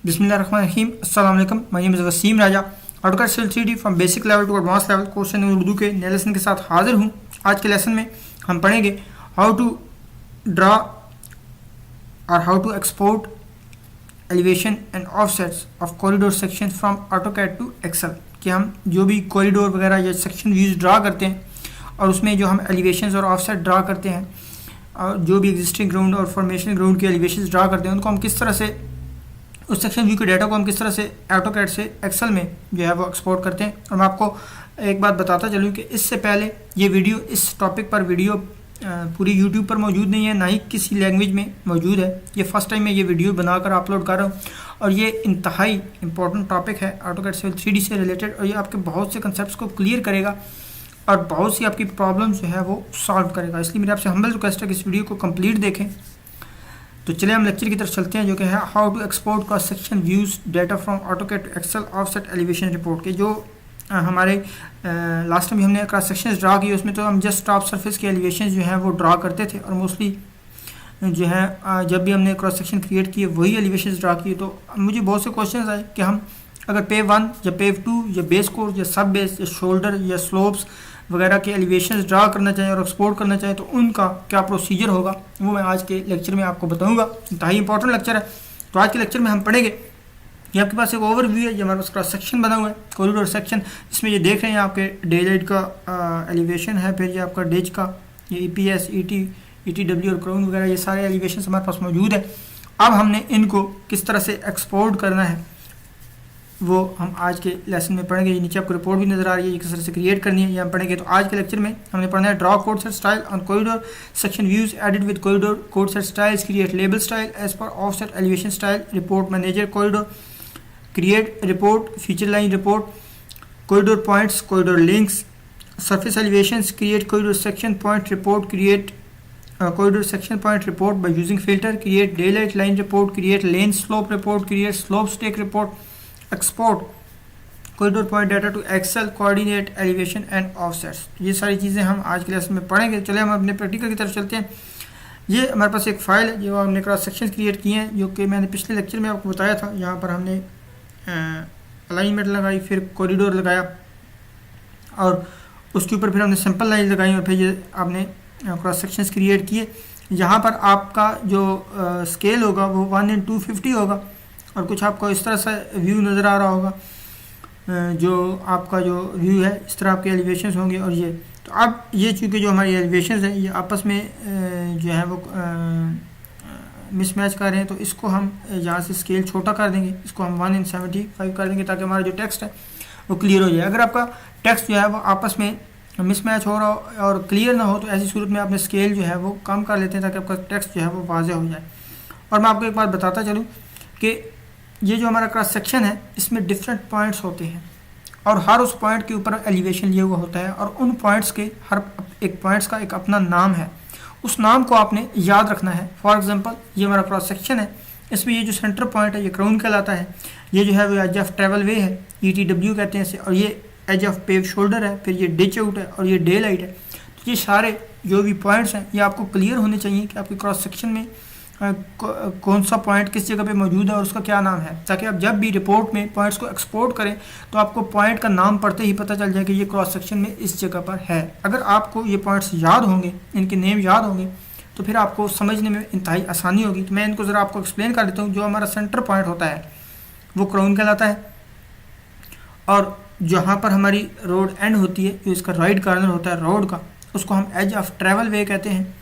बिस्मिल्लाहिर्रहमानिर्रहीम। अस्सलाम वालेकुम। My name is Waseem Raja. AutoCAD Civil 3D from basic level to advance level course in Urdu के नए लेसन के साथ हाजिर हूँ। आज के लेसन में हम पढ़ेंगे हाउ टू ड्रा और how to export elevation and offsets of corridor section from AutoCAD to excel. कि हम जो भी कॉरिडोर वगैरह या सेक्शन व्यूज़ ड्रा करते हैं और उसमें जो हम एलिवेशंस और ऑफसेट ड्रा करते हैं और जो भी एग्जिस्टिंग ग्राउंड और फॉर्मेशन ग्राउंड के एलिवेशंस ड्रा करते हैं उनको हम किस तरह से उस सेक्शन व्यू के डाटा को हम किस तरह से AutoCAD से एक्सेल में जो है वो एक्सपोर्ट करते हैं। और मैं आपको एक बात बताता चलूँ कि इससे पहले ये वीडियो इस टॉपिक पर वीडियो पूरी YouTube पर मौजूद नहीं है, ना ही किसी लैंग्वेज में मौजूद है। ये फर्स्ट टाइम मैं ये वीडियो बनाकर अपलोड कर रहा हूँ और ये इंतहाई इंपॉर्टेंट टॉपिक है AutoCAD Civil 3D से रिलेटेड, और ये आपके बहुत से कंसेप्ट को क्लियर करेगा और बहुत सी आपकी प्रॉब्लम्स जो है वो सॉल्व करेगा। इसलिए मेरी आपसे हम्बल रिक्वेस्ट है कि इस वीडियो को कंप्लीट देखें। तो चलिए हम लेक्चर की तरफ चलते हैं, जो कि है how to export cross section views data from AutoCAD to excel offset elevation report के। जो हमारे लास्ट टाइम हमने क्रॉस सेक्शन ड्रा किए उसमें तो हम जस्ट टॉप सरफेस के एलिवेशन जो है वो ड्रा करते थे और मोस्टली जो है जब भी हमने क्रॉस सेक्शन क्रिएट किए वही एलिवेशन ड्रा किए। तो मुझे बहुत से क्वेश्चन आए कि हम अगर पेव 1 या पेव 2 या बेस कोर्स या सब बेस या शोल्डर या स्लोप्स वगैरह के एलिवेशंस ड्रा करना चाहें और एक्सपोर्ट करना चाहें तो उनका क्या प्रोसीजर होगा, वो मैं आज के लेक्चर में आपको बताऊंगा। इंतहाई इंपॉर्टेंट लेक्चर है। तो आज के लेक्चर में हम पढ़ेंगे कि आपके पास एक ओवरव्यू है, ये हमारे पास क्रॉस सेक्शन बना हुआ है कॉरिडोर सेक्शन। इसमें ये देख रहे हैं आपके डे लाइट का एलिवेशन है, फिर ये आपका डिच का ये EPS, ETW और क्राउन वगैरह ये सारे एलिवेशन हमारे पास मौजूद है। अब हमने इनको किस तरह से एक्सपोर्ट करना है वो हम आज के लेसन में पढ़ेंगे। ये नीचे आपको रिपोर्ट भी नजर आ रही है, किस तरह से क्रिएट करनी है ये हम पढ़ेंगे। तो आज के लेक्चर में हमने पढ़ना है draw code set style on corridor section views edit with corridor code set styles, create label style as per offset elevation style, report manager corridor, create report, feature line report, corridor points, corridor links, surface elevations, create corridor section point report, create corridor section point report by using filter, create day light line report, create lane slope report, create slope stake report, export corridor point data to excel, coordinate elevation and offsets. ये सारी चीज़ें हम आज के lesson में पढ़ेंगे। चले हम अपने प्रैक्टिकल की तरफ चलते हैं। ये हमारे पास एक फ़ाइल है जो हमने क्रॉस सेक्शन क्रिएट किए हैं, जो कि मैंने पिछले लेक्चर में आपको बताया था। यहाँ पर हमने अलाइनमेंट लगाई, फिर कॉरिडोर लगाया और उसके ऊपर फिर हमने सिंपल लाइन लगाई और फिर ये आपने क्रॉस सेक्शन क्रिएट किए। यहाँ पर आपका जो स्केल होगा वो 1:250 होगा और कुछ आपको इस तरह से व्यू नज़र आ रहा होगा। जो आपका जो व्यू है इस तरह आपके एलिवेशंस होंगे। और ये तो अब ये चूँकि जो हमारी एलिवेशंस हैं ये आपस में जो है वो मिसमैच कर रहे हैं, तो इसको हम यहाँ से स्केल छोटा कर देंगे, इसको हम 1:75 कर देंगे ताकि हमारा जो टेक्स्ट है वो क्लियर हो जाए। अगर आपका टेक्स्ट जो है वो आपस में मिसमैच हो रहा हो और क्लियर ना हो तो ऐसी सूरत में आपने स्केल जो है वो कम कर लेते हैं ताकि आपका टेक्स्ट जो है वो वाज़ेह हो जाए। और मैं आपको एक बात बताता चलूँ कि ये जो हमारा क्रॉस सेक्शन है इसमें डिफरेंट पॉइंट्स होते हैं और हर उस पॉइंट के ऊपर एलिवेशन लिया हुआ होता है और उन पॉइंट्स के हर एक पॉइंट्स का एक अपना नाम है। उस नाम को आपने याद रखना है। फॉर एग्जांपल ये हमारा क्रॉस सेक्शन है, इसमें ये जो सेंटर पॉइंट है ये क्राउन कहलाता है, ये जो है वो एज ऑफ ट्रेवल वे है, ETW कहते हैं इसे, और ये एज ऑफ पेव शोल्डर है, फिर ये डिच आउट है और ये डे लाइट है। तो ये सारे जो भी पॉइंट्स हैं ये आपको क्लियर होने चाहिए कि आपके क्रॉस सेक्शन में कौन सा पॉइंट किस जगह पे मौजूद है और उसका क्या नाम है, ताकि आप जब भी रिपोर्ट में पॉइंट्स को एक्सपोर्ट करें तो आपको पॉइंट का नाम पढ़ते ही पता चल जाए कि ये क्रॉस सेक्शन में इस जगह पर है। अगर आपको ये पॉइंट्स याद होंगे, इनके नेम याद होंगे, तो फिर आपको समझने में इंतहाई आसानी होगी। तो मैं इनको ज़रा आपको एक्सप्लेन कर देता हूँ। जो हमारा सेंटर पॉइंट होता है वो क्राउन कहलाता है और जहाँ पर हमारी रोड एंड होती है, जो इसका राइट कॉर्नर होता है रोड का, उसको हम एज ऑफ ट्रेवल वे कहते हैं।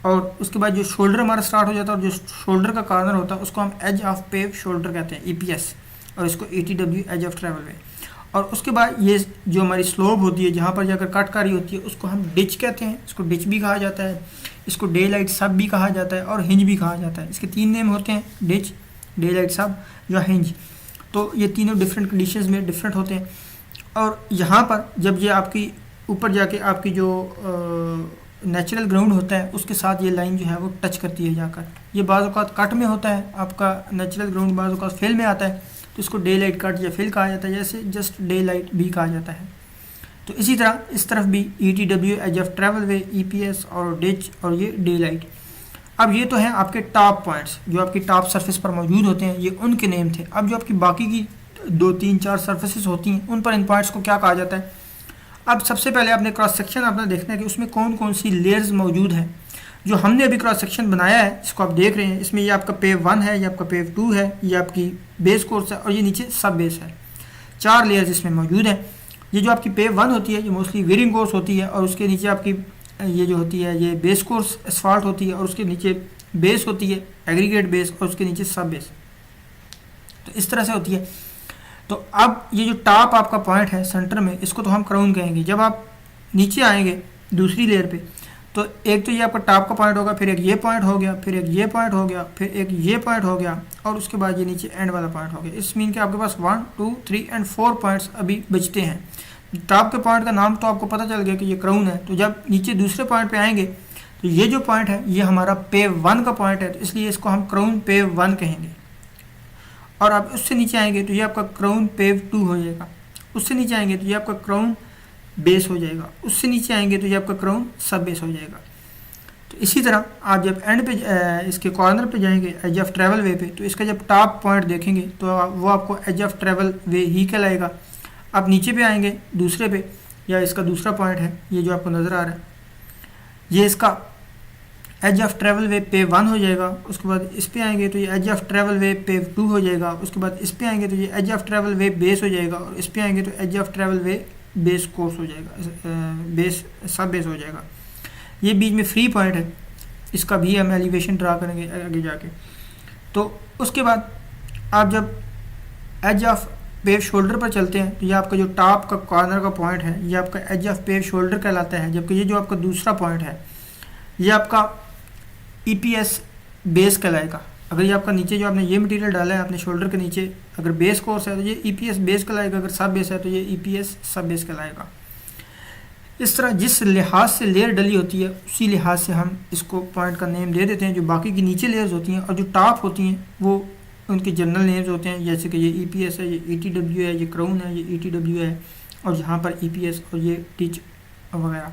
और उसके बाद जो शोल्डर हमारा स्टार्ट हो जाता है और जो शोल्डर का कॉर्नर होता है उसको हम एज ऑफ पेव शोल्डर कहते हैं, EPS, और इसको ETW एज ऑफ ट्रेवल वे। और उसके बाद ये जो हमारी स्लोप होती है जहाँ पर जाकर कट कारी होती है उसको हम डिच कहते हैं, इसको डिच भी कहा जाता है, इसको डे लाइट सब भी कहा जाता है और हिंज भी कहा जाता है। इसके 3 नेम होते हैं, डिच, डे लाइट सब या हिंज। तो ये तीनों डिफरेंट कंडीशंस में डिफरेंट होते हैं। और यहाँ पर जब ये आपकी ऊपर जाके आपकी जो नेचुरल ग्राउंड होता है उसके साथ ये लाइन जो है वो टच करती है जाकर। ये बाज़ औक़ात कट में होता है, आपका नेचुरल ग्राउंड बाज़ औक़ात फिल में आता है, तो इसको डे लाइट कट या फिल कहा जाता है, जैसे जस्ट डे लाइट भी कहा जाता है। तो इसी तरह इस तरफ भी ETW edge of travel way, EPS और डिच और ये डे लाइट। अब ये तो हैं आपके टॉप पॉइंट्स जो आपकी टॉप सरफेस पर मौजूद होते हैं, ये उनके नेम थे। अब जो आपकी बाकी की 2 3 4 सरफेसेस होती हैं उन पर इन पॉइंट्स को क्या कहा जाता है। अब सबसे पहले आपने क्रॉस सेक्शन अपना देखना है कि उसमें कौन कौन सी लेयर्स मौजूद हैं। जो हमने अभी क्रॉस सेक्शन बनाया है इसको आप देख रहे हैं, इसमें ये आपका पेव 1 है, ये आपका पेव 2 है, ये आपकी बेस कोर्स है और ये नीचे सब बेस है। 4 लेयर्स इसमें मौजूद हैं। ये जो आपकी पेव 1 होती है ये मोस्टली वेयरिंग कोर्स होती है और उसके नीचे आपकी ये जो होती है ये बेस कोर्स एस्फाल्ट होती है और उसके नीचे बेस होती है एग्रीगेट बेस और उसके नीचे सब बेस। तो इस तरह से होती है। तो अब ये जो टॉप आपका पॉइंट है सेंटर में, इसको तो हम क्राउन कहेंगे। जब आप नीचे आएंगे दूसरी लेयर पे तो एक तो ये आपका टॉप का पॉइंट होगा, फिर एक ये पॉइंट हो गया, फिर एक ये पॉइंट हो गया, फिर एक ये पॉइंट हो गया और उसके बाद ये नीचे एंड वाला पॉइंट हो गया। इस मीन के आपके पास 1 2 3 एंड 4 पॉइंट्स अभी बचते हैं। टॉप के पॉइंट का नाम तो आपको पता चल गया कि ये क्राउन है। तो जब नीचे दूसरे पॉइंट पे आएंगे तो ये जो पॉइंट है ये हमारा पेव 1 का पॉइंट है, तो इसलिए इसको हम क्राउन पेव 1 कहेंगे। और आप उससे नीचे आएंगे तो ये आपका क्राउन पेव 2 हो जाएगा। उससे नीचे आएंगे तो ये आपका क्राउन बेस हो जाएगा। उससे नीचे आएंगे तो ये आपका क्राउन सब बेस हो जाएगा। तो इसी तरह आप जब एंड पे इसके कॉर्नर पे जाएंगे एज ऑफ ट्रैवल वे पे, तो इसका जब टॉप पॉइंट देखेंगे तो वो आपको एज ऑफ ट्रैवल वे ही कहलाएगा। आप नीचे पे आएंगे दूसरे पे, या इसका दूसरा पॉइंट है ये जो आपको नज़र आ रहा है, ये इसका edge of travel way pave 1 हो जाएगा। उसके बाद इस पे आएंगे तो ये edge of travel way pave 2 हो जाएगा। उसके बाद इस पे आएंगे तो ये edge of travel way base हो जाएगा और इस पे आएंगे तो edge of travel way base course हो जाएगा, बेस सब बेस हो जाएगा। ये बीच में फ्री पॉइंट है, इसका भी हम एलिवेशन ड्रा करेंगे आगे जाके। तो उसके बाद आप जब एज ऑफ पेव शोल्डर पर चलते हैं तो ये आपका जो टॉप का कॉर्नर का पॉइंट है ये आपका एज ऑफ पेव शोल्डर कहलाता है। जबकि ये जो आपका दूसरा पॉइंट है ये आपका EPS बेस कहलाएगा। अगर ये आपका नीचे जो आपने ये मटेरियल डाला है अपने शोल्डर के नीचे, अगर बेस कोर्स है तो ये EPS बेस कहलाएगा, अगर सब बेस है तो ये EPS सब बेस कहलाएगा। इस तरह जिस लिहाज से लेयर डली होती है उसी लिहाज से हम इसको पॉइंट का नेम दे देते हैं। जो बाकी की नीचे लेयर्स होती हैं और जो टॉप होती हैं वो उनके जनरल नेम्स होते हैं, जैसे कि ये EPS है, ये ETW है, ये क्राउन है, ये ETW है और यहाँ पर EPS और ये टीच वगैरह।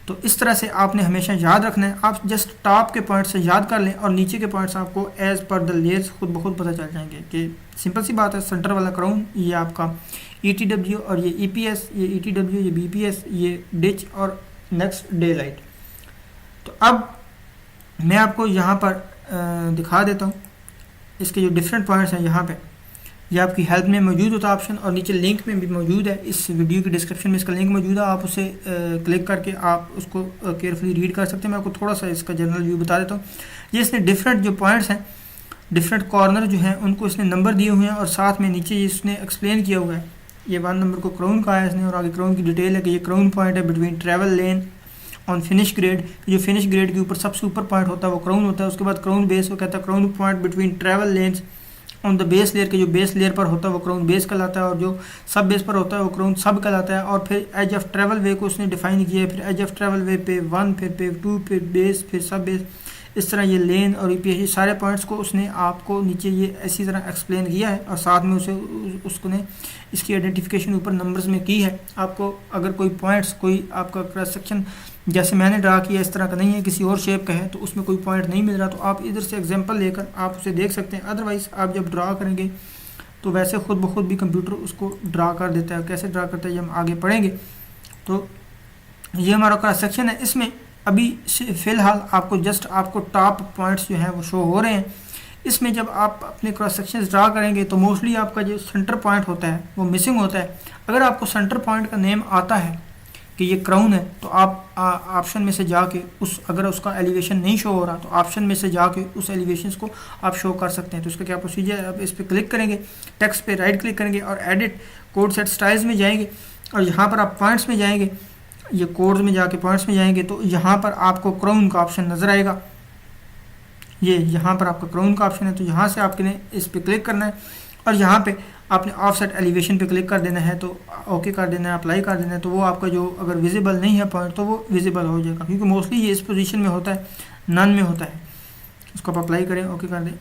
तो इस तरह से आपने हमेशा याद रखना है। आप जस्ट टॉप के पॉइंट से याद कर लें और नीचे के पॉइंट्स आपको एज पर द लेयर्स खुद ब खुद पता चल जाएंगे कि सिंपल सी बात है। सेंटर वाला क्राउन ये आपका ETW और ये EPS, ये ETW, ये BPS, ये डिच और नेक्स्ट डे लाइट। तो अब मैं आपको यहाँ पर दिखा देता हूँ इसके जो डिफरेंट पॉइंट्स हैं। यहाँ पे ये आपकी हेल्प में मौजूद होता है ऑप्शन और नीचे लिंक में भी मौजूद है। इस वीडियो की डिस्क्रिप्शन में इसका लिंक मौजूद है, आप उसे क्लिक करके आप उसको केयरफुली रीड कर सकते हैं। मैं आपको थोड़ा सा इसका जनरल व्यू बता देता हूँ। ये इसने डिफरेंट जो पॉइंट्स हैं, डिफरेंट कॉर्नर जो हैं उनको इसने नंबर दिए हुए हैं और साथ में नीचे इसने एक्सप्लेन किया हुआ है। ये 1 नंबर को क्राउन कहा है इसने और आगे क्राउन की डिटेल है कि ये क्राउन पॉइंट है between travel lane on finish grade. जो फिनिश ग्रेड के ऊपर सबसे ऊपर पॉइंट होता है वो क्राउन होता है। उसके बाद क्राउन बेस, वो कहता है crown point between travel lens on the base layer के जो बेस लेयर पर होता है वो क्राउन बेस कहलाता है और जो सब बेस पर होता है वो क्राउन सब कहलाता है। और फिर एज ऑफ ट्रैवल वे को उसने डिफाइन किया है, फिर edge of travel way pave 1, फिर पेव 2, फिर बेस, फिर सब बेस। इस तरह ये लेन और EPS ये सारे पॉइंट्स को उसने आपको नीचे ये इसी तरह एक्सप्लेन किया है और साथ में उसने इसकी आइडेंटिफिकेशन ऊपर नंबर्स में की है। आपको अगर कोई पॉइंट्स, कोई आपका क्रॉस सेक्शन जैसे मैंने ड्रा किया इस तरह का नहीं है, किसी और शेप का है तो उसमें कोई पॉइंट नहीं मिल रहा तो आप इधर से एग्जांपल लेकर आप उसे देख सकते हैं। अदरवाइज़ आप जब ड्रा करेंगे तो वैसे खुद ब खुद भी कंप्यूटर उसको ड्रा कर देता है। कैसे ड्रा करता है ये हम आगे पढ़ेंगे। तो ये हमारा क्रॉस सेक्शन है। इसमें अभी फ़िलहाल आपको जस्ट आपको टॉप पॉइंट्स जो हैं वो शो हो रहे हैं। इसमें जब आप अपने क्रॉस सेक्शन ड्रा करेंगे तो मोस्टली आपका जो सेंटर पॉइंट होता है वो मिसिंग होता है। अगर आपको सेंटर पॉइंट का नेम आता है कि ये क्राउन है तो आप ऑप्शन में से जाके अगर उसका एलिवेशन नहीं शो हो रहा तो ऑप्शन में से जाके उस एलिवेशंस को आप शो कर सकते हैं। तो इसका क्या प्रोसीजर है, आप इस पर क्लिक करेंगे, टेक्स्ट पे राइट क्लिक करेंगे और एडिट कोड सेट स्टाइल्स में जाएंगे और यहाँ पर आप पॉइंट्स में जाएंगे, ये कोड्स में जाके पॉइंट्स में जाएंगे तो यहाँ पर आपको क्राउन का ऑप्शन नज़र आएगा। ये यहाँ पर आपका क्राउन का ऑप्शन है तो यहाँ से आपने इस पर क्लिक करना है और यहाँ पे आपने ऑफसेट एलिवेशन पे क्लिक कर देना है, तो ओके कर देना है, अप्लाई कर देना है। तो वो आपका जो अगर विजिबल नहीं है पॉइंट तो वो विजिबल हो जाएगा, क्योंकि मोस्टली ये इस पोजीशन में होता है, नन में होता है। उसको आप अप्लाई करें, ओके कर दें,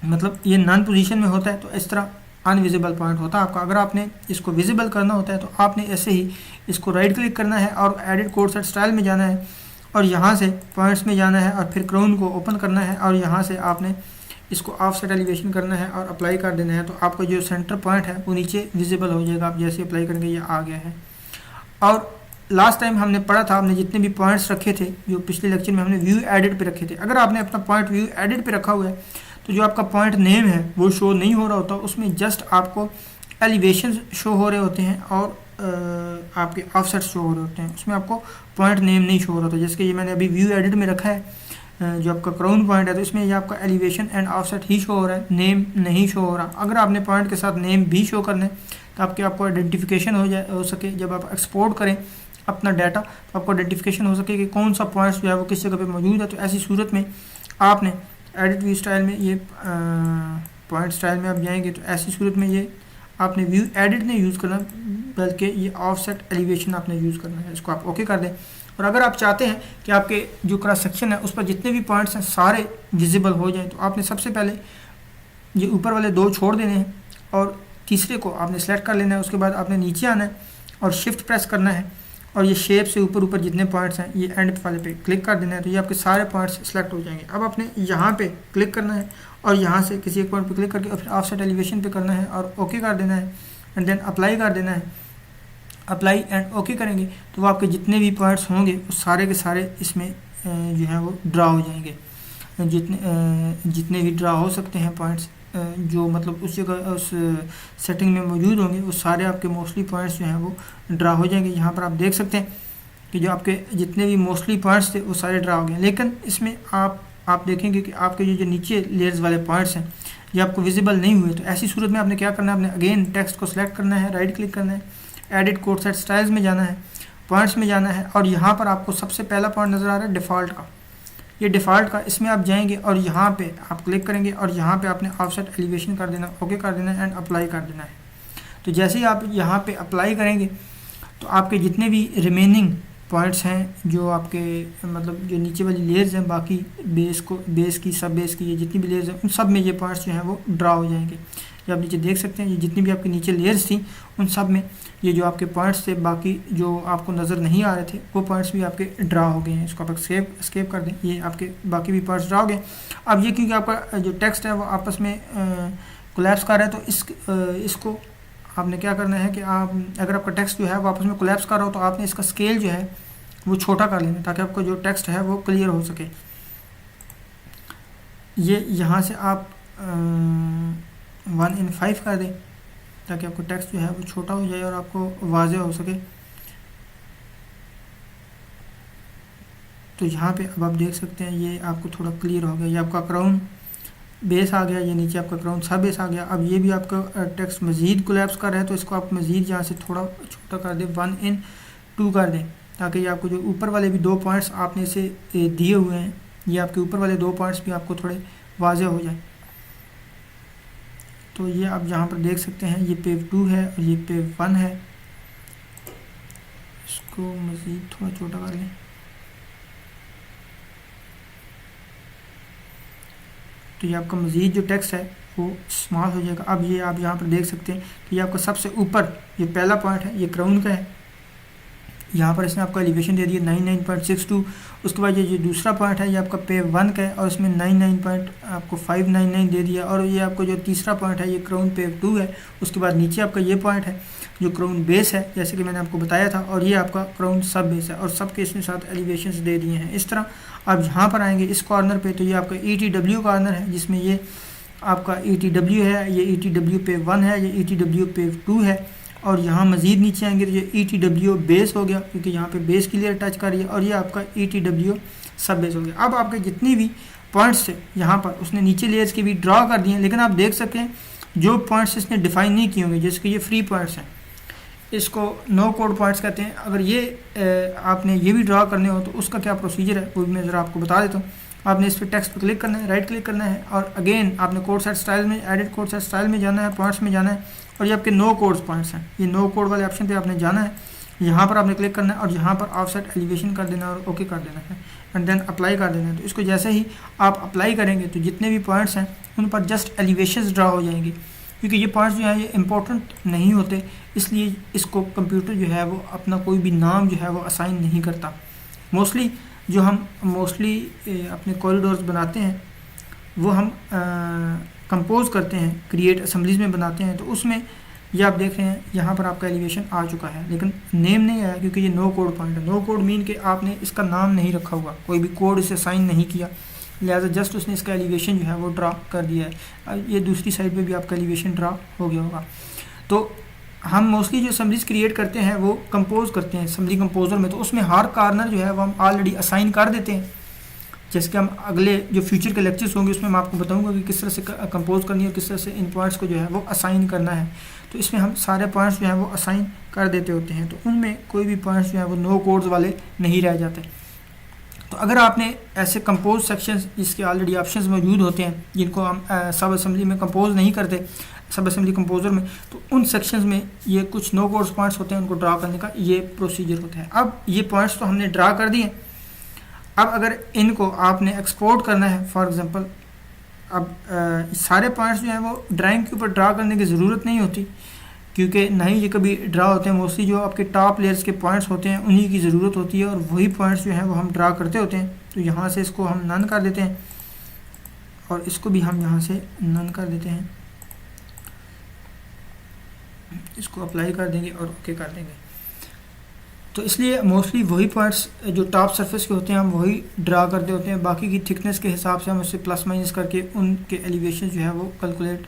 मतलब ये नन पोजीशन में होता है तो इस तरह अनविजिबल पॉइंट होता है आपका। अगर आपने इसको विजिबल करना होता है तो आपने ऐसे ही इसको राइट क्लिक करना है और एडिट कोड सेट स्टाइल में जाना है और यहाँ से पॉइंट्स में जाना है और फिर क्राउन को ओपन करना है और यहाँ से आपने इसको ऑफसेट एलिवेशन करना है और अप्लाई कर देना है। तो आपका जो सेंटर पॉइंट है वो नीचे विजिबल हो जाएगा। आप जैसे अप्लाई करेंगे ये आ गया है। और लास्ट टाइम हमने पढ़ा था, हमने जितने भी पॉइंट्स रखे थे जो पिछले लेक्चर में हमने व्यू एडिट पे रखे थे, अगर आपने अपना पॉइंट व्यू एडिट पे रखा हुआ है तो जो आपका पॉइंट नेम है वो शो नहीं हो रहा होता, उसमें जस्ट आपको एलिवेशन शो हो रहे होते हैं और आपके ऑफसेट शो हो रहे होते हैं, उसमें आपको पॉइंट नेम नहीं शो हो रहा होता। जैसे कि ये मैंने अभी व्यू एडिट में रखा है जो आपका क्राउन पॉइंट है, तो इसमें ये आपका elevation and offset he show हो रहा है, नेम नहीं शो हो रहा। अगर आपने पॉइंट के साथ नेम भी शो करना है तो आपको आइडेंटिफिकेशन हो सके, जब आप एक्सपोर्ट करें अपना डाटा तो आपको आइडेंटिफिकेशन हो सके कि कौन सा पॉइंट्स जो है वो किस जगह पे मौजूद है। तो ऐसी सूरत में आपने एडिट व्यू स्टाइल में ये पॉइंट स्टाइल में आप जाएंगे तो ऐसी सूरत में ये आपने व्यू एडिट नहीं यूज़ करना, बल्कि ये ऑफसेट एलिवेशन आपने यूज़ करना है। इसको आप ओके कर दें। और अगर आप चाहते हैं कि आपके जो क्रॉस सेक्शन है उस पर जितने भी पॉइंट्स हैं सारे विजिबल हो जाएं, तो आपने सबसे पहले ये ऊपर वाले दो छोड़ देने हैं और तीसरे को आपने सेलेक्ट कर लेना है। उसके बाद आपने नीचे आना है और शिफ्ट प्रेस करना है और ये शेप से ऊपर ऊपर जितने पॉइंट्स हैं ये एंड वाले पे क्लिक कर देना है। तो ये आपके सारे पॉइंट्स सेलेक्ट हो जाएंगे। अब आपने यहाँ पे क्लिक करना है और यहाँ से किसी एक पॉइंट पे क्लिक करके और फिर ऑफसेट एलिवेशन पे करना है और ओके कर देना है एंड देन अप्लाई कर देना है। अप्लाई एंड ओके करेंगे तो वो आपके जितने भी पॉइंट्स होंगे वो सारे के सारे इसमें जो है वो ड्रा हो जाएंगे। जितने भी ड्रा हो सकते हैं पॉइंट्स जो मतलब उस जगह उस सेटिंग में मौजूद होंगे वो सारे आपके मोस्टली पॉइंट्स जो हैं वो ड्रा हो जाएंगे। यहाँ पर आप देख सकते हैं कि जो आपके जितने भी मोस्टली पॉइंट्स थे वो सारे ड्रा हो गए। लेकिन इसमें आप देखेंगे कि आपके जो नीचे लेयर्स वाले पॉइंट्स हैं ये आपको विजिबल नहीं हुए। तो ऐसी सूरत में आपने क्या करना है, आपने अगेन टेक्स्ट को सिलेक्ट करना है, राइट क्लिक करना है, एडिट कोड सेट स्टाइल्स में जाना है, पॉइंट्स में जाना है और यहाँ पर आपको सबसे पहला पॉइंट नज़र आ रहा है डिफ़ॉल्ट का, ये डिफ़ॉल्ट का, इसमें आप जाएंगे और यहाँ पे आप क्लिक करेंगे और यहाँ पे आपने ऑफसेट एलिवेशन कर देना, ओके कर देना एंड अप्लाई कर देना है। तो जैसे ही आप यहाँ पे अप्लाई करेंगे तो आपके जितने भी रिमेनिंग पॉइंट्स हैं जो आपके मतलब जो नीचे वाली लेयर्स हैं, बाकी बेस की सब बेस की ये जितनी भी लेयर्स हैं उन सब में ये पॉइंट्स जो हैं वो ड्रा हो जाएंगे। ये आप नीचे देख सकते हैं ये जितनी भी आपके नीचे लेयर्स थी उन सब में ये जो आपके पॉइंट्स थे बाकी जो आपको नज़र नहीं आ रहे थे वो पॉइंट्स भी आपके ड्रा हो गए हैं। इसको आप स्केप कर दें, ये आपके बाकी भी पॉइंट्स ड्रा हो गए। अब ये क्योंकि आपका जो टेक्स्ट है वो आपस में कोलैप्स कर रहा है तो इसको आपने क्या करना है कि आप अगर आपका टेक्स्ट जो है वो आपस में कोलैप्स कर रहा हो तो आपने इसका स्केल जो है वो छोटा कर लेना ताकि आपका जो टेक्स्ट है वो क्लियर हो सके। ये यहाँ से आप 1:5 कर दें ताकि आपको टेक्स्ट जो है वो छोटा हो जाए और आपको वाज़ेह हो सके। तो यहाँ पे अब आप देख सकते हैं ये आपको थोड़ा क्लियर हो गया। ये आपका क्राउन बेस आ गया, ये नीचे आपका क्राउन सब बेस आ गया। अब ये भी आपका टेक्स्ट मज़ीद कोलैप्स कर रहा है तो इसको आप मज़ीद यहाँ से थोड़ा छोटा कर दें, 1:2 कर दें ताकि ये आपको जो ऊपर वाले भी 2 पॉइंट्स आपने इसे दिए हुए हैं ये आपके ऊपर वाले 2 पॉइंट्स भी आपको थोड़े वाज़ेह हो जाए। तो ये आप यहाँ पर देख सकते हैं ये पेज 2 है और ये पेज 1 है। इसको मज़ीद थोड़ा छोटा कर लें। तो ये आपका मज़ीद जो टेक्स्ट है वो स्मॉल हो जाएगा। अब ये आप यहाँ पर देख सकते हैं कि ये आपका सबसे ऊपर ये पहला पॉइंट है ये क्राउन का है, यहाँ पर इसने आपको एलिवेशन दे दिया 99.62। उसके बाद ये जो दूसरा पॉइंट है ये आपका पेज 1 का है और इसमें 599 दे दिया। और ये आपको जो तीसरा पॉइंट है ये क्राउन पेज 2 है। उसके बाद नीचे आपका ये पॉइंट है जो क्राउन बेस है जैसे कि मैंने आपको बताया था और ये आपका क्राउन सब बेस है और सब के इसमें साथ एलिवेशंस दे दिए हैं। इस तरह आप यहाँ पर आएंगे इस कॉर्नर पे तो ये आपका ETW कॉर्नर है जिसमें ये आपका ETW है, ये ETW पेज 1 है, ये ETW पेज 2 है। और यहाँ मज़ीद नीचे आएंगे तो ये ETW बेस हो गया क्योंकि यहाँ पे बेस की लेयर टच कर रही है और ये आपका ETW सब बेस हो गया। अब आपके जितनी भी पॉइंट्स थे यहाँ पर उसने नीचे लेयर्स के भी ड्रा कर दिए हैं, लेकिन आप देख सकते हैं जो पॉइंट्स इसने डिफाइन नहीं किए होंगे जैसे कि ये फ्री पॉइंट्स हैं, इसको नो कोड पॉइंट्स कहते हैं। अगर ये आपने ये भी ड्रा करने हो तो उसका क्या प्रोसीजर है वो भी मैं ज़रा आपको बता देता हूँ। आपने इस पर टेक्स्ट पर क्लिक करना है, राइट क्लिक करना है और अगेन आपने कोड सेट स्टाइल में एडिट कोड सेट स्टाइल में जाना है, पॉइंट्स में जाना है और ये आपके नो कोड्स पॉइंट्स हैं, ये नो कोड वाले ऑप्शन पे आपने जाना है, यहाँ पर आपने क्लिक करना है और यहाँ पर ऑफसेट एलिवेशन कर देना और ओके कर देना है एंड देन अप्लाई कर देना है। तो इसको जैसे ही आप अप्लाई करेंगे तो जितने भी पॉइंट्स हैं उन पर जस्ट एलिवेशंस ड्रा हो जाएंगे क्योंकि ये पॉइंट्स जो हैं ये इंपॉर्टेंट नहीं होते, इसलिए इसको कंप्यूटर जो है वो अपना कोई भी नाम जो है वो असाइन नहीं करता। मोस्टली जो हम मोस्टली अपने कॉरिडोर्स बनाते हैं वो हम कंपोज करते हैं, क्रिएट असेंबलीज में बनाते हैं, तो उसमें ये आप देख रहे हैं यहाँ पर आपका एलिवेशन आ चुका है, लेकिन नेम नहीं आया क्योंकि ये नो कोड पॉइंट है। नो कोड मीन कि आपने इसका नाम नहीं रखा हुआ, कोई भी कोड इसे साइन नहीं किया, लिहाजा जस्ट उसने इसका एलिवेशन जो है वो ड्रा कर दिया है। ये दूसरी साइड पे भी आपका एलिवेशन ड्रा हो गया होगा। तो हम मोस्टली जो असेंबलीज क्रिएट करते हैं वो कंपोज करते हैं असेंबली कंपोजर में, तो उसमें हर कार्नर जो है वो हम ऑलरेडी असाइन कर देते हैं। जैसे कि हम अगले जो फ्यूचर के लेक्चर्स होंगे उसमें मैं आपको बताऊंगा कि किस तरह से कंपोज करनी है और किस तरह से इन पॉइंट्स को जो है वो असाइन करना है। तो इसमें हम सारे पॉइंट्स जो हैं वो असाइन कर देते होते हैं, तो उनमें कोई भी पॉइंट्स जो हैं वो नो कोड्स वाले नहीं रह जाते। तो अगर आपने ऐसे कंपोज सेक्शंस जिसके ऑलरेडी ऑप्शंस मौजूद होते हैं जिनको हम सब असेंबली में कंपोज नहीं करते, सब असेंबली कंपोजर में, तो उन सेक्शंस में ये कुछ नो कोड्स पॉइंट्स होते हैं, उनको ड्रा करने का ये प्रोसीजर होता है। अब ये पॉइंट्स तो हमने ड्रा कर दिए, अब अगर इनको आपने एक्सपोर्ट करना है फॉर एग्जांपल, अब सारे पॉइंट्स जो हैं वो ड्राइंग के ऊपर ड्रा करने की ज़रूरत नहीं होती क्योंकि ना ही ये कभी ड्रा होते हैं। मोस्टली जो आपके टॉप लेयर्स के पॉइंट्स होते हैं उन्हीं की ज़रूरत होती है और वही पॉइंट्स जो हैं वो हम ड्रा करते होते हैं। तो यहाँ से इसको हम नन कर देते हैं और इसको भी हम यहाँ से नन कर देते हैं, इसको अप्लाई कर देंगे और ओके कर देंगे। तो इसलिए मोस्टली वही पॉइंट्स जो टॉप सरफेस के होते हैं हम वही ड्रा करते होते हैं, बाकी की थिकनेस के हिसाब से हम उससे प्लस माइनस करके उनके एलिवेशन जो है वो कैलकुलेट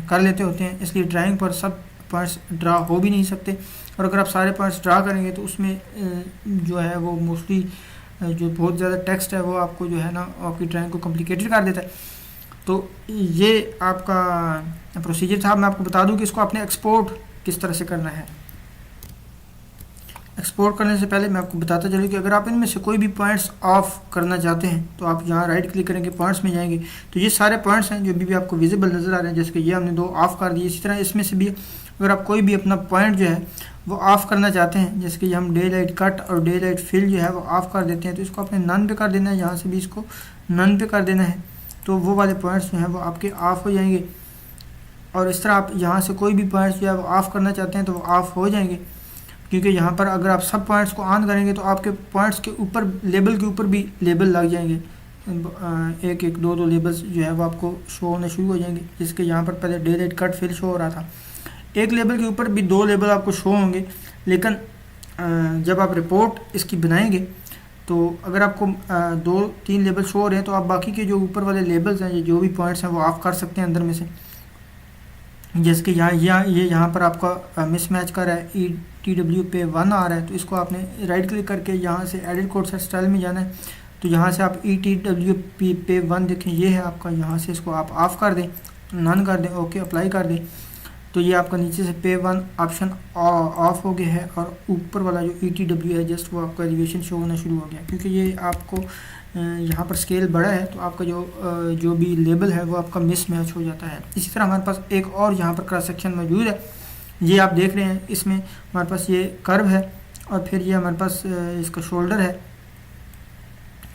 कर लेते होते हैं। इसलिए ड्राइंग पर सब पॉइंट्स ड्रा हो भी नहीं सकते, और अगर आप सारे पॉइंट्स ड्रा करेंगे तो उसमें जो है वो मोस्टली जो बहुत ज़्यादा टेक्स्ट है वो आपको जो है ना आपकी ड्राइंग को कॉम्प्लिकेटेड कर देता है। तो ये आपका प्रोसीजर था। मैं आपको बता दूं कि इसको आपने एक्सपोर्ट किस तरह से करना है। एक्सपोर्ट करने से पहले मैं आपको बताता चलूँ कि अगर आप इनमें से कोई भी पॉइंट्स ऑफ करना चाहते हैं तो आप यहाँ राइट क्लिक करेंगे, पॉइंट्स में जाएंगे, तो ये सारे पॉइंट्स हैं जो भी आपको विजिबल नज़र आ रहे हैं, जैसे कि ये हमने 2 ऑफ कर दिए। इसी तरह इसमें से भी अगर आप कोई भी अपना पॉइंट जो है वो ऑफ़ करना चाहते हैं, जैसे कि हम डे लाइट कट और डे लाइट फिल जो है वो ऑफ़ कर देते हैं, तो इसको अपने नन पे कर देना है, यहाँ से भी इसको नन पे कर देना है, तो वो वाले पॉइंट्स जो हैं वो आपके ऑफ़ हो जाएंगे। और इस तरह आप यहाँ से कोई भी पॉइंट्स जो है वो ऑफ़ करना चाहते हैं तो वो ऑफ़ हो जाएंगे, क्योंकि यहाँ पर अगर आप सब पॉइंट्स को ऑन करेंगे तो आपके पॉइंट्स के ऊपर लेबल के ऊपर भी लेबल लग जाएंगे, एक एक दो दो लेबल्स जो है वो आपको शो होने शुरू हो जाएंगे। जिसके यहाँ पर पहले day light cut fill show हो रहा था, एक लेबल के ऊपर भी 2 लेबल आपको शो होंगे, लेकिन जब आप रिपोर्ट इसकी बनाएंगे तो अगर आपको 2-3 लेबल शो हो रहे हैं तो आप बाकी के जो ऊपर वाले लेबल्स हैं, जो भी पॉइंट्स हैं वो ऑफ कर सकते हैं अंदर में से। जैसे कि यहाँ पर आपका मिसमैच कर रहा है, ETW पे 1 आ रहा है, तो इसको आपने राइट क्लिक करके यहाँ से एडिट कोड सेट स्टाइल में जाना है, तो यहाँ से आप ETW पे 1 देखें, ये है आपका, यहाँ से इसको आप ऑफ़ कर दें, नन कर दें, ओके अप्लाई कर दें, तो ये आपका नीचे से पे 1 ऑप्शन ऑफ हो गया है और ऊपर वाला जो ETW है जस्ट वो आपका एलिवेशन शो होना शुरू हो गया, क्योंकि ये आपको यहाँ पर स्केल बड़ा है तो आपका जो भी लेबल है वो आपका मिसमैच हो जाता है। इसी तरह हमारे पास एक और यहाँ पर क्रॉस सेक्शन मौजूद है, ये आप देख रहे हैं, इसमें हमारे पास ये कर्व है और फिर ये हमारे पास इसका शोल्डर है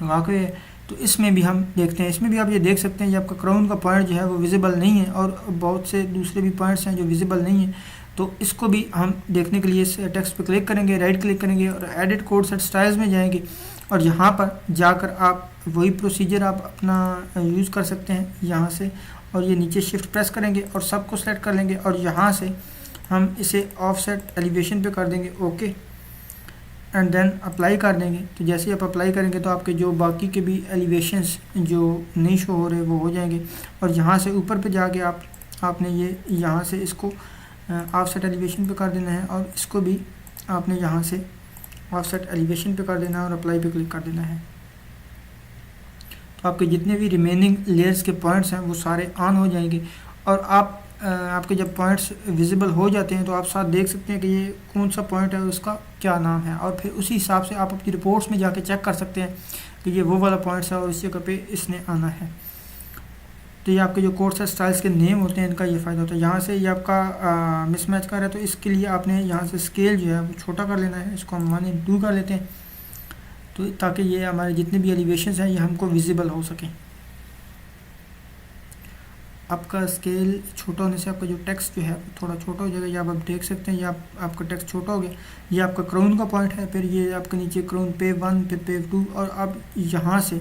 वाकई, तो इसमें भी हम देखते हैं, इसमें भी आप ये देख सकते हैं ये आपका क्राउन का पॉइंट जो है वो विजिबल नहीं है और बहुत से दूसरे भी पॉइंट्स हैं जो विजिबल नहीं है। तो इसको भी हम देखने के लिए इस टेक्स्ट पे क्लिक करेंगे, राइट क्लिक करेंगे और एडिट कोड सेट स्टाइल्स में जाएंगे और यहाँ पर जाकर आप वही प्रोसीजर आप अपना यूज़ कर सकते हैं यहाँ से, और ये नीचे शिफ्ट प्रेस करेंगे और सबको सेलेक्ट कर लेंगे और यहाँ से हम इसे ऑफसेट एलिवेशन पे कर देंगे, ओके, एंड देन अप्लाई कर देंगे। तो जैसे ही आप अप्लाई करेंगे तो आपके जो बाकी के भी एलिवेशंस जो नहीं शो हो रहे वो हो जाएंगे, और यहाँ से ऊपर पे जाके आपने ये यहाँ से इसको ऑफसेट एलिवेशन पे कर देना है और इसको भी आपने यहाँ से ऑफसेट एलिवेशन पे कर देना है और अप्लाई पे क्लिक कर देना है। तो आपके जितने भी रिमेनिंग लेयर्स के पॉइंट्स हैं वो सारे ऑन हो जाएंगे और आपके जब पॉइंट्स विजिबल हो जाते हैं तो आप साथ देख सकते हैं कि ये कौन सा पॉइंट है, उसका क्या नाम है, और फिर उसी हिसाब से आप अपनी रिपोर्ट्स में जाके चेक कर सकते हैं कि ये वो वाला पॉइंट्स है और इस जगह पे इसने आना है। तो ये आपके जो कोड सेट स्टाइल्स के नेम होते हैं इनका ये फ़ायदा होता है। यहाँ से ये आपका मिसमैच कर रहा है तो इसके लिए आपने यहाँ से स्केल जो है वो छोटा कर लेना है, इसको हम माने 2 कर लेते हैं, तो ताकि ये हमारे जितने भी एलिवेशंस हैं ये हमको विजिबल हो सकें। आपका स्केल छोटा होने से आपका जो टेक्स्ट जो है थोड़ा छोटा हो जाएगा। या आप देख सकते हैं ये आपका टेक्स्ट छोटा हो गया। ये आपका क्राउन का पॉइंट है, फिर ये आपके नीचे क्राउन पेव 1 फिर पेव 2, और अब यहाँ से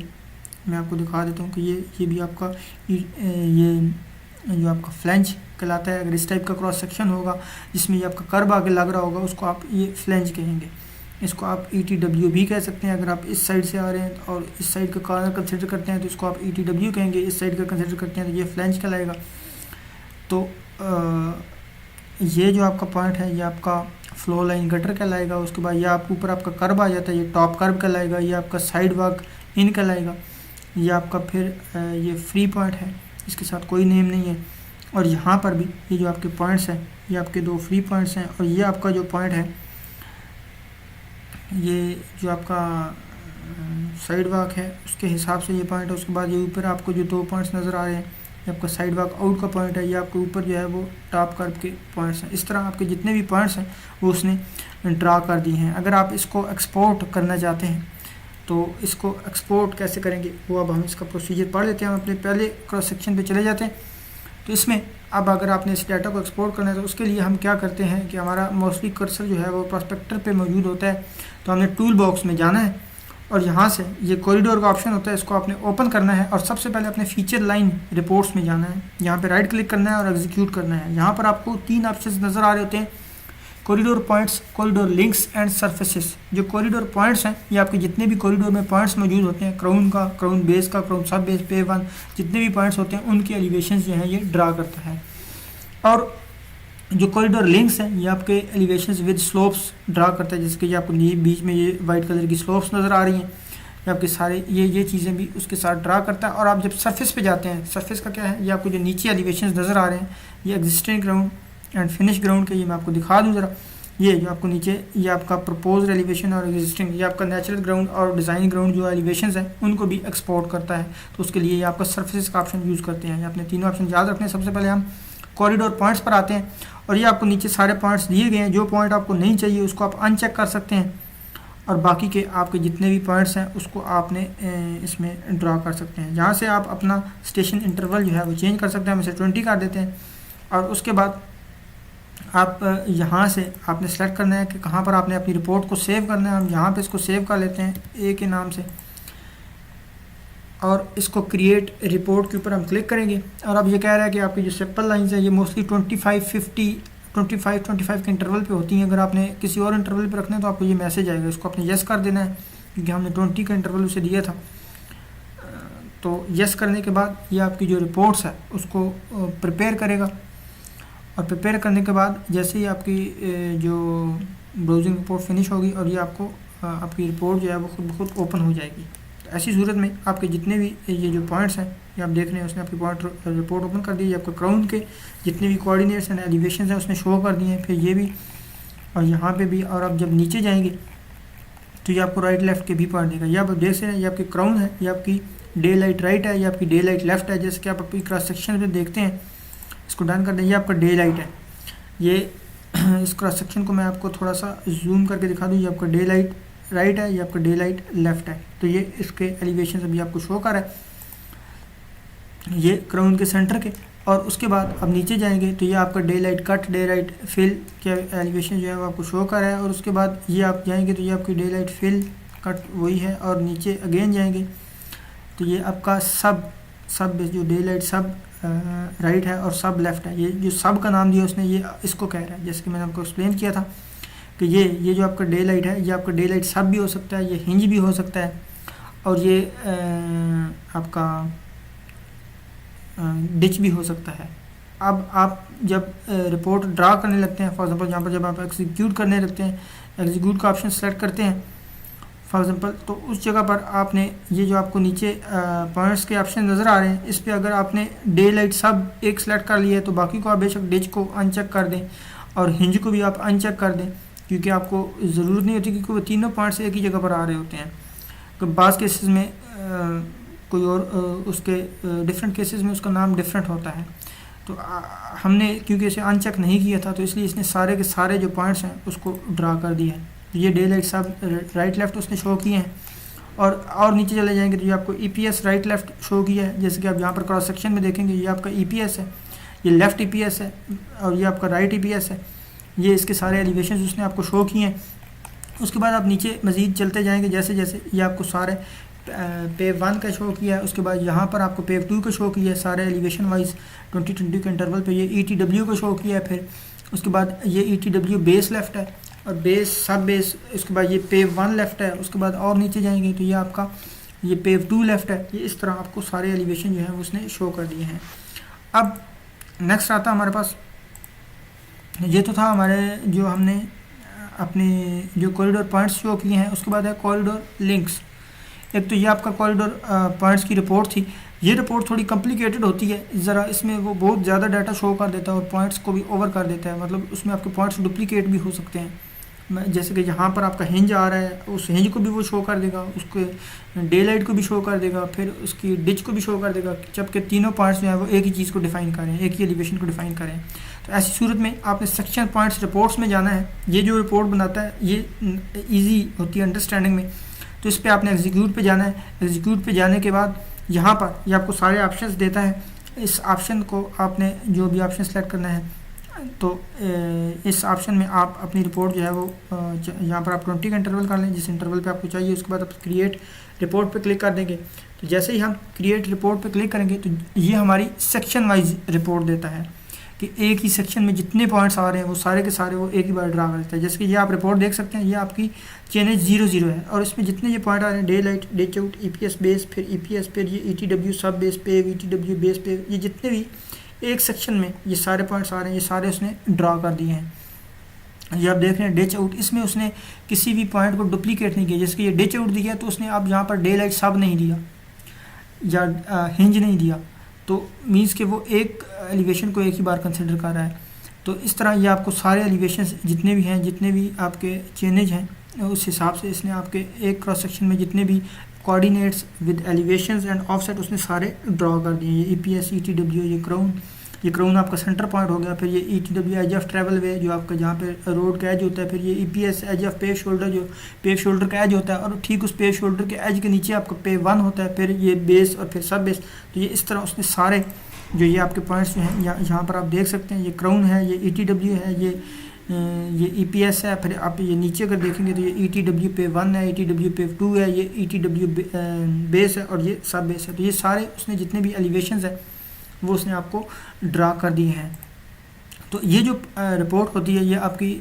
मैं आपको दिखा देता हूँ कि ये भी आपका ये जो आपका फ्लेंज कहलाता है। अगर इस टाइप का क्रॉस सेक्शन होगा जिसमें ये आपका कर्व आगे लग रहा होगा उसको आप ये फ्लेंज कहेंगे। इसको आप ETW भी कह सकते हैं। अगर आप इस साइड से आ रहे हैं और इस साइड का कॉर्नर कंसिडर करते हैं तो इसको आप ETW कहेंगे। इस साइड का कंसिडर करते हैं तो ये फ्लेंज कहलाएगा। तो ये जो आपका पॉइंट है ये आपका फ्लो लाइन गटर कहलाएगा। उसके बाद ये आपके ऊपर आपका कर्व आ जाता है, ये टॉप कर्व कहलाएगा। ये आपका साइड वॉक इन कहलाएगा। ये आपका फिर ये फ्री पॉइंट है, इसके साथ कोई नेम नहीं है। और यहाँ पर भी ये जो आपके पॉइंट्स हैं ये आपके 2 फ्री पॉइंट्स हैं। और ये आपका जो पॉइंट है ये जो आपका साइड वॉक है उसके हिसाब से ये पॉइंट है। उसके बाद ये ऊपर आपको जो 2 पॉइंट्स नज़र आ रहे हैं ये आपका साइड वॉक आउट का पॉइंट है। ये आपके ऊपर जो है वो टॉप कर्व के पॉइंट्स हैं। इस तरह आपके जितने भी पॉइंट्स हैं वो उसने ड्रा कर दिए हैं। अगर आप इसको एक्सपोर्ट करना चाहते हैं तो इसको एक्सपोर्ट कैसे करेंगे वो अब हम इसका प्रोसीजर पढ़ लेते हैं। हम अपने पहले क्रॉस सेक्शन पे चले जाते हैं। तो इसमें अब अगर आपने इस डाटा को एक्सपोर्ट करना है तो उसके लिए हम क्या करते हैं कि हमारा मोस्टली कर्सर जो है वो प्रोस्पेक्टर पे मौजूद होता है। तो हमने टूल बॉक्स में जाना है और यहाँ से ये कॉरिडोर का ऑप्शन होता है, इसको आपने ओपन करना है। और सबसे पहले अपने फीचर लाइन रिपोर्ट्स में जाना है। यहाँ पे राइट क्लिक करना है और एग्जीक्यूट करना है। यहाँ पर आपको 3 ऑप्शन नज़र आ रहे होते हैं, corridor points, corridor links and surfaces. जो कॉरिडोर पॉइंट्स हैं ये आपके जितने भी कॉरिडोर में पॉइंट्स मौजूद होते हैं, क्राउन का, क्राउन बेस का, क्राउन सब बेस, पेव 1, जितने भी पॉइंट्स होते हैं उनकी एलिवेशंस जो हैं ये ड्रा करता है। और जो कॉरिडोर लिंक्स हैं ये आपके एलिवेशंस विद स्लोप्स ड्रा करता है। जैसे कि आपको बीच में ये वाइट कलर की स्लोप्स नज़र आ रही हैं, ये आपके सारे ये चीज़ें भी उसके साथ ड्रा करता है। और आप जब सरफेस पे जाते हैं, सरफेस का क्या है, ये आपको जो नीचे एलिवेशंस नज़र आ रहे हैं ये existing ground and finish ground के, ये मैं आपको दिखा दूँ ज़रा। ये जो आपको नीचे ये आपका प्रपोज एलिवेशन और एग्जिस्टिंग, ये आपका नेचुरल ग्राउंड और डिज़ाइन ग्राउंड जो एलिवेशंस हैं उनको भी एक्सपोर्ट करता है। तो उसके लिए ये आपका सरफेस का ऑप्शन यूज़ करते हैं। अपने तीनों ऑप्शन याद रखने हैं। सबसे पहले हम कॉरिडोर पॉइंट्स पर आते हैं और ये आपको नीचे सारे पॉइंट्स दिए गए हैं। जो पॉइंट आपको नहीं चाहिए उसको आप अनचेक कर सकते हैं और बाकी के आपके जितने भी पॉइंट्स हैं उसको आपने इसमें ड्रा कर सकते हैं। यहाँ से आप अपना स्टेशन इंटरवल जो है वो चेंज कर सकते हैं। हम इसे 20 कर देते हैं और उसके बाद आप यहाँ से आपने सेलेक्ट करना है कि कहाँ पर आपने अपनी रिपोर्ट को सेव करना है। हम यहाँ पे इसको सेव कर लेते हैं ए के नाम से और इसको क्रिएट रिपोर्ट के ऊपर हम क्लिक करेंगे। और अब ये कह रहा है कि आपकी जो सिंपल लाइंस है ये मोस्टली 25 के इंटरवल पे होती हैं। अगर आपने किसी और इंटरवल पे रखना है तो आपको ये मैसेज आएगा, इसको आपने यस कर देना है क्योंकि हमने 20 का इंटरवल उसे दिया था। तो यस करने के बाद ये आपकी जो रिपोर्ट्स है उसको प्रिपेयर करेगा और प्रिपेयर करने के बाद जैसे ही आपकी जो ब्राउजिंग रिपोर्ट फिनिश होगी और ये आपको आपकी रिपोर्ट जो है वो खुद ब खुद ओपन हो जाएगी। तो ऐसी सूरत में आपके जितने भी ये जो पॉइंट्स हैं ये आप देख रहे हैं उसने आपकी पॉइंट रिपोर्ट ओपन कर दी है। आपका क्राउन के जितने भी कोऑर्डिनेट्स हैं, एलिवेशन हैं उसने शो कर दिए हैं। फिर ये भी और यहाँ पे भी। और आप जब नीचे जाएंगे तो ये आपको राइट लेफ्ट के भी पॉइंट देगा। ये आप देख सकते हैं ये आपकी क्राउन है, ये आपकी डे लाइट राइट है, ये आपकी डे लाइट लेफ्ट है। जैसे कि आप अपनी क्रॉस सेक्शन में देखते हैं, इसको डन कर दें, ये आपका डे लाइट है। ये इस क्रॉस सेक्शन को मैं आपको थोड़ा सा जूम करके दिखा दूँ। ये आपका डे लाइट राइट है, ये आपका डे लाइट लेफ्ट है। तो ये इसके एलिवेशन अभी आपको शो कर रहा है, ये क्राउन के सेंटर के। और उसके बाद अब नीचे जाएंगे तो ये आपका day light cut, day light fill के एलिवेशन जो है वो आपको शो कर रहा है। और उसके बाद ये आप जाएंगे तो ये आपकी डे लाइट फिल कट वही है। और नीचे अगेन जाएंगे तो ये आपका सब जो डे लाइट सब राइट है और सब लेफ्ट है। ये जो सब का नाम दिया उसने ये इसको कह रहा है, जैसे कि मैंने आपको एक्सप्लेन किया था कि ये जो आपका डे लाइट है ये आपका डे लाइट सब भी हो सकता है, ये हिंज भी हो सकता है और ये आपका डिच भी हो सकता है। अब आप जब रिपोर्ट ड्रा करने लगते हैं, फॉर एग्जांपल यहाँ पर जब आप एग्जीक्यूट करने लगते हैं, एग्जीक्यूट का ऑप्शन सेलेक्ट करते हैं फॉर एग्जांपल, तो उस जगह पर आपने ये जो आपको नीचे पॉइंट्स के ऑप्शन नज़र आ रहे हैं इस पर अगर आपने डे लाइट सब एक सेलेक्ट कर लिया है तो बाकी को आप बेशक डिच को अनचेक कर दें और हिंज को भी आप अनचेक कर दें क्योंकि आपको ज़रूरत नहीं होती क्योंकि वो तीनों पॉइंट्स एक ही जगह पर आ रहे होते हैं। तो बाज़ केसेस में कोई और उसके डिफरेंट केसेस में उसका नाम डिफरेंट होता है। तो हमने क्योंकि इसे अनचेक नहीं किया था तो इसलिए इसने सारे के सारे जो पॉइंट्स हैं उसको ड्रा कर दिया है। ये डे लाइट सब राइट लेफ्ट उसने शो किए हैं और नीचे चले जाएंगे तो ये आपको EPS राइट लेफ्ट शो किया है। जैसे कि आप यहाँ पर क्रॉस सेक्शन में देखेंगे, ये आपका EPS है, ये लेफ्ट EPS है और ये आपका राइट EPS है। ये इसके सारे एलिवेशन उसने आपको शो किए हैं। उसके बाद आप नीचे मज़ीद चलते जाएंगे जैसे जैसे, ये आपको सारे पेव 1 का शो किया है। उसके बाद यहाँ पर आपको पेव 2 का शो किया है सारे एलिवेशन वाइज 20-20 के इंटरवल पे। ये ETW को शो किया है। फिर उसके बाद ये ETW बेस लेफ्ट है और बेस सब बेस। उसके बाद ये पेव 1 लेफ्ट है। उसके बाद और नीचे जाएंगे तो ये आपका ये पेव 2 लेफ्ट है। ये इस तरह आपको सारे एलिवेशन जो है उसने शो कर दिए हैं। अब नेक्स्ट आता हमारे पास, ये तो था हमारे जो हमने अपने जो कॉरिडोर पॉइंट्स शो किए हैं। उसके बाद है कॉरिडोर लिंक्स। एक तो ये आपका कॉरिडोर पॉइंट्स की रिपोर्ट थी। ये रिपोर्ट थोड़ी कॉम्प्लिकेटेड होती है ज़रा, इसमें वो बहुत ज़्यादा डाटा शो कर देता है और पॉइंट्स को भी ओवर कर देता है। मतलब उसमें आपके पॉइंट्स डुप्लीकेट भी हो सकते हैं। जैसे कि यहाँ पर आपका हिंज आ रहा है, उस हिंज को भी वो शो कर देगा, उसके डे लाइट को भी शो कर देगा, फिर उसकी डिच को भी शो कर देगा, जबकि तीनों पॉइंट्स जो है वो एक ही चीज़ को डिफाइन करें, एक ही एलिवेशन को डिफाइन करें। तो ऐसी सूरत में आपने सेक्शन पॉइंट्स रिपोर्ट्स में जाना है। ये जो रिपोर्ट बनाता है ये ईजी होती है अंडरस्टैंडिंग में। तो इस पर आपने एग्जीक्यूट पे जाना है। एग्जीक्यूट पे जाने के बाद यहाँ पर ये आपको सारे ऑप्शंस देता है। इस ऑप्शन को आपने जो भी ऑप्शन सेलेक्ट करना है, तो इस ऑप्शन में आप अपनी रिपोर्ट जो है वो यहाँ पर आप 20 का इंटरवल कर लें जिस इंटरवल पे आपको चाहिए। उसके बाद आप क्रिएट रिपोर्ट पे क्लिक कर देंगे। तो जैसे ही हम क्रिएट रिपोर्ट पे क्लिक करेंगे तो ये हमारी सेक्शन वाइज रिपोर्ट देता है कि एक ही सेक्शन में जितने पॉइंट्स आ रहे हैं वो सारे के सारे वो एक ही बार ड्रा कर देता है। जैसे कि ये आप रिपोर्ट देख सकते हैं, ये आपकी चेनेज 0-0 है और इसमें जितने ये पॉइंट आ रहे हैं, day light, day out, EPS base, फिर EPS, फिर ये ETW सब base pave, ETW base pave, ये जितने भी एक सेक्शन में ये सारे पॉइंट्स आ रहे हैं ये सारे उसने ड्रा कर दिए हैं। ये आप देख रहे हैं डे आउट, इसमें उसने किसी भी पॉइंट को डुप्लीकेट नहीं किया। जैसे कि ये डे आउट दिया तो उसने अब यहाँ पर डे लाइट सब नहीं दिया या हिंज नहीं दिया, तो मीन्स कि वो एक एलिवेशन को एक ही बार कंसिडर कर रहा है। तो इस तरह ये आपको सारे एलिवेशन जितने भी हैं, जितने भी आपके चेंजेज हैं, उस हिसाब से इसने आपके एक क्रॉस सेक्शन में जितने भी coordinates with elevations and offset उसने सारे ड्रॉ कर दिए। ये EPS, ETW, ये क्राउन आपका सेंटर पॉइंट हो गया। फिर ये ETW एज ऑफ ट्रैवल वे जो आपका जहाँ पे रोड का एज होता है। फिर ये EPS edge of pave shoulder जो पेव शोल्डर का एज होता है और ठीक उस पेव शोल्डर के एज के नीचे आपका पेव 1 होता है। फिर ये बेस और फिर सब बेस। तो ये इस तरह उसने सारे जो ये आपके पॉइंट्स जो हैं यहाँ पर आप देख सकते हैं, ये क्राउन है, ये ETW है, ये EPS है। फिर आप ये नीचे अगर देखेंगे तो ये ETW पेव 1 है, ETW पेव 2 है, ये ETW बेस है और ये सब बेस है। तो ये सारे उसने जितने भी एलिवेशंस है वो उसने आपको ड्रा कर दिए हैं। तो ये जो रिपोर्ट होती है ये आपकी